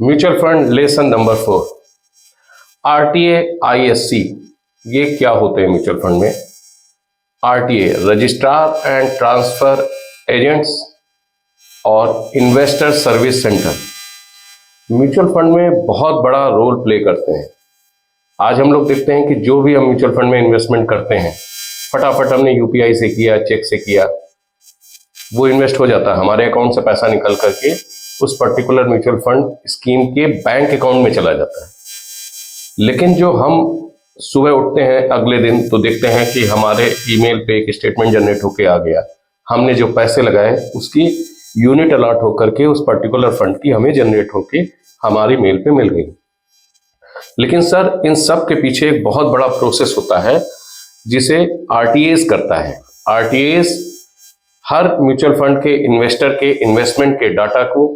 Mutual fund lesson number 4, RTA ISC. ये क्या होते हैं म्यूचुअल फंड में? RTA registrar and transfer agents और investor service centre mutual fund में बहुत बड़ा रोल प्ले करते हैं। आज हम लोग देखते हैं कि जो भी हम म्यूचुअल फंड में इन्वेस्टमेंट करते हैं, फटाफट हमने यूपीआई से किया, चेक से किया, वो इन्वेस्ट हो जाता है, हमारे अकाउंट से पैसा निकल करके उस पर्टिकुलर म्यूचुअल फंड स्कीम के बैंक अकाउंट में चला जाता है। लेकिन जो हम सुबह उठते हैं अगले दिन तो देखते हैं कि हमारे ईमेल पे एक स्टेटमेंट जनरेट होके आ गया, हमने जो पैसे लगाए उसकी यूनिट अलॉट होकर के उस पर्टिकुलर फंड की हमें जनरेट होके हमारी मेल पे मिल गई। लेकिन सर, इन सब के पीछे एक बहुत बड़ा प्रोसेस होता है जिसे आरटीएस करता है। आरटीएस हर म्यूचुअल फंड के इन्वेस्टर के इन्वेस्टमेंट के डाटा को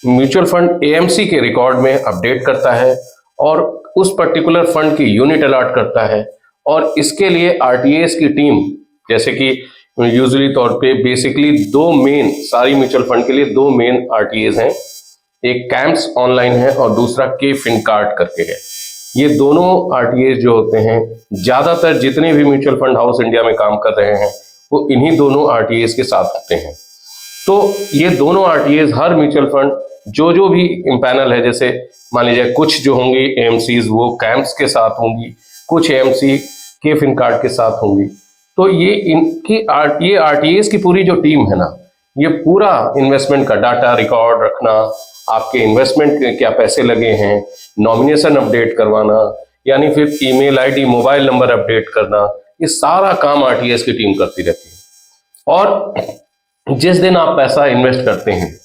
म्यूचुअल फंड एएमसी के रिकॉर्ड में अपडेट करता है और उस पर्टिकुलर फंड की यूनिट अलॉट करता है। और इसके लिए आरटीएस की टीम, जैसे कि यूजुअली तौर पे बेसिकली दो मेन, सारी म्यूचुअल फंड के लिए दो मेन आरटीएस हैं, एक कैम्प्स ऑनलाइन है और दूसरा के फिनकार्ड करके है। ये दोनों आरटीएस जो होते हैं, ज्यादातर जितने भी म्यूचुअल फंड हाउस इंडिया में काम कर रहे हैं वो इन्हीं दोनों आरटीएस के साथ होते हैं। तो ये दोनों आरटीएस हर म्यूचुअल फंड जो भी इम्पैनल है, जैसे मान लीजिए कुछ जो होंगी एएमसीज वो कैंप्स के साथ होंगी, कुछ एएमसी के फिनकार्ड के साथ होंगी। तो ये आरटीएस की पूरी जो टीम है ना, ये पूरा इन्वेस्टमेंट का डाटा रिकॉर्ड रखना, आपके इन्वेस्टमेंट के क्या पैसे लगे हैं, नॉमिनेशन अपडेट करवाना, यानी फिर email ID, mobile number update करना, ये सारा काम आरटीएस की टीम करती रहती है। और जिस दिन आप पैसा इन्वेस्ट करते हैं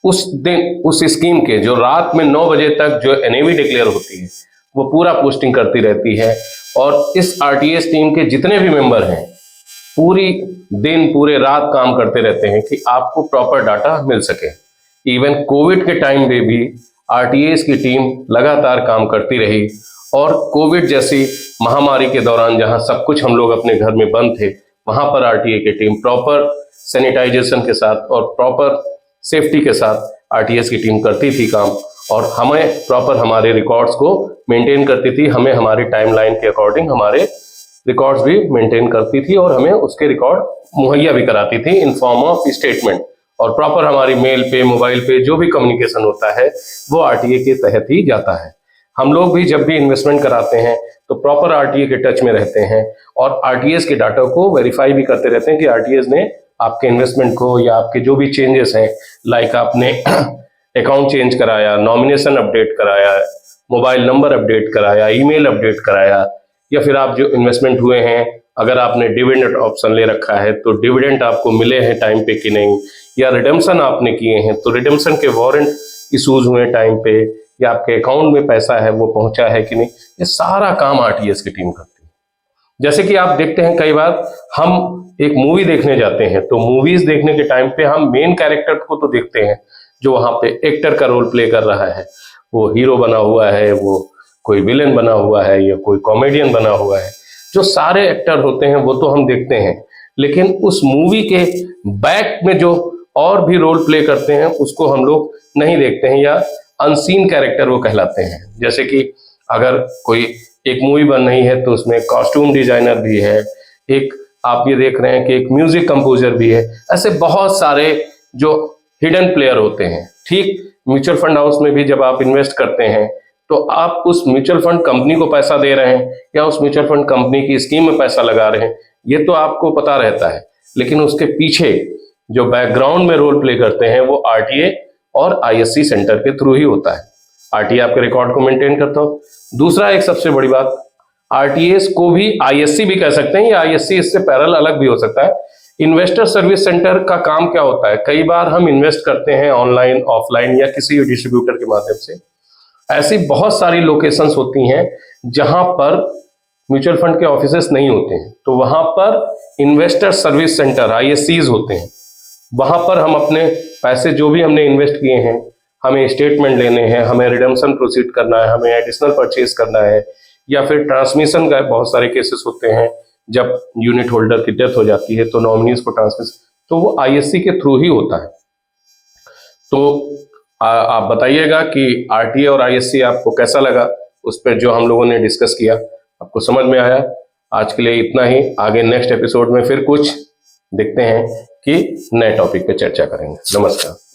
उस दिन उस स्कीम के जो रात में 9 बजे तक जो एनएवी डिक्लेयर होती है वो पूरा पोस्टिंग करती रहती है। और इस आरटीएस टीम के जितने भी मेंबर हैं पूरी दिन पूरे रात काम करते रहते हैं कि आपको प्रॉपर डाटा मिल सके। इवन कोविड के टाइम में भी आरटीएस की टीम लगातार काम करती रही और कोविड जैसी महामारी के दौरान जहां सब कुछ हम लोग अपने घर में बंद थे, वहां पर आरटीए की टीम प्रॉपर सैनिटाइजेशन के साथ और प्रॉपर सेफ्टी के साथ आरटीएस की टीम करती थी काम, और हमें प्रॉपर हमारे रिकॉर्ड्स को मेंटेन करती थी। हमें हमारे टाइमलाइन के अकॉर्डिंग हमारे रिकॉर्ड्स भी मेंटेन करती थी और हमें उसके रिकॉर्ड मुहैया भी कराती थी इन फॉर्म ऑफ स्टेटमेंट। और प्रॉपर हमारी मेल पे, मोबाइल पे जो भी कम्युनिकेशन होता है वो आरटीए के तहत ही जाता है। हम लोग भी जब भी इन्वेस्टमेंट कराते हैं तो प्रॉपर आरटीए के टच में रहते हैं और आरटीएस के डाटा को वेरीफाई भी करते रहते हैं कि आरटीएस ने आपके इन्वेस्टमेंट को या आपके जो भी चेंजेस हैं, लाइक आपने अकाउंट चेंज कराया, नॉमिनेशन अपडेट कराया, मोबाइल नंबर अपडेट कराया, ईमेल अपडेट कराया, या फिर आप जो इन्वेस्टमेंट हुए हैं, अगर आपने डिविडेंड ऑप्शन ले रखा है तो डिविडेंड आपको मिले हैं टाइम पे कि नहीं, या रिडेम्पशन आपने किए हैं तो रिडेम्पशन के वारंट इशूज हुए टाइम पे, या आपके अकाउंट में पैसा है वो पहुंचा है कि नहीं, ये सारा काम आरटीएस की टीम करती है। जैसे कि आप देखते हैं कई बार हम एक मूवी देखने जाते हैं तो मूवीज देखने के टाइम पे हम मेन कैरेक्टर को तो देखते हैं जो वहां पे एक्टर का रोल प्ले कर रहा है, वो हीरो बना हुआ है, वो कोई विलेन बना हुआ है या कोई कॉमेडियन बना हुआ है, जो सारे एक्टर होते हैं वो तो हम देखते हैं। लेकिन उस मूवी के बैक में जो और भी रोल प्ले करते हैं उसको हम लोग नहीं देखते हैं, या अनसीन कैरेक्टर वो कहलाते हैं। जैसे कि अगर कोई एक मूवी बन रही है तो उसमें कॉस्ट्यूम डिजाइनर भी है, एक आप ये देख रहे हैं कि एक म्यूजिक कंपोजर भी है, ऐसे बहुत सारे जो हिडन प्लेयर होते हैं। ठीक म्यूचुअल फंड हाउस में भी जब आप इन्वेस्ट करते हैं तो आप उस म्यूचुअल फंड कंपनी को पैसा दे रहे हैं या उस म्यूचुअल फंड कंपनी की स्कीम में पैसा लगा रहे हैं, ये तो आपको पता रहता है। लेकिन उसके पीछे जो बैकग्राउंड में रोल प्ले करते हैं वो आरटीए और आईएससी सेंटर के थ्रू ही होता है। आरटीए आपके रिकॉर्ड को मेंटेन करता हो। दूसरा एक सबसे बड़ी बात, आरटीएस को भी आईएससी भी कह सकते हैं या आईएससी इससे पैरेलल अलग भी हो सकता है। इन्वेस्टर सर्विस सेंटर का काम क्या होता है? कई बार हम इन्वेस्ट करते हैं ऑनलाइन, ऑफलाइन या किसी डिस्ट्रीब्यूटर के माध्यम से। ऐसी बहुत सारी लोकेशंस होती हैं जहां पर म्यूचुअल फंड के ऑफिसेस नहीं होते हैं, तो वहां पर इन्वेस्टर सर्विस सेंटर आईएससीज होते हैं। वहां पर हम अपने पैसे जो भी हमने इन्वेस्ट किए हैं, हमें स्टेटमेंट लेने हैं, हमें रिडेम्पशन प्रोसीड करना है, हमें एडिशनल परचेज करना है, या फिर ट्रांसमिशन का बहुत सारे केसेस होते हैं जब यूनिट होल्डर की डेथ हो जाती है तो नॉमिनीज को ट्रांसमिशन, तो वो आईएससी के थ्रू ही होता है। तो आप बताइएगा कि आरटीए और आईएससी आपको कैसा लगा, उस पर जो हम लोगों ने डिस्कस किया आपको समझ में आया। आज के लिए इतना ही, आगे नेक्स्ट एपिसोड में फिर कुछ देखते हैं कि नए टॉपिक पे चर्चा करेंगे। नमस्कार।